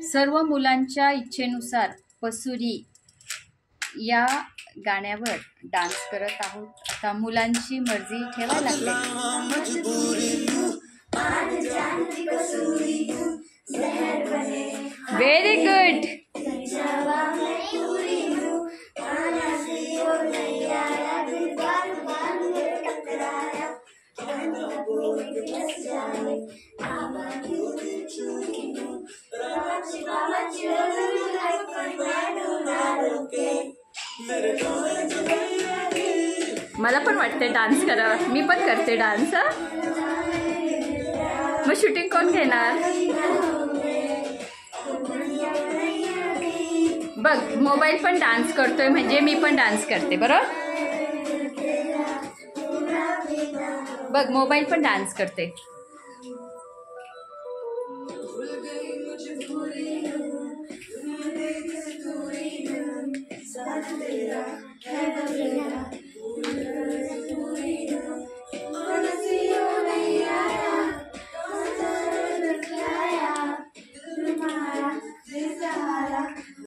सर्व मुलांच्या इच्छेनुसार पसुरी या गाण्यावर डान्स करत आहोत. आता मुलांची मर्जी ठेवायला लागते. Very good. मला पण वाटते डान्स करावं. मी पण करते डान्स. मग शूटिंग कोण घेणार? बघ, मोबाईल पण डान्स करतोय म्हणजे मी पण डान्स करते. बरोबर? बघ, मोबाईल पण डान्स करते.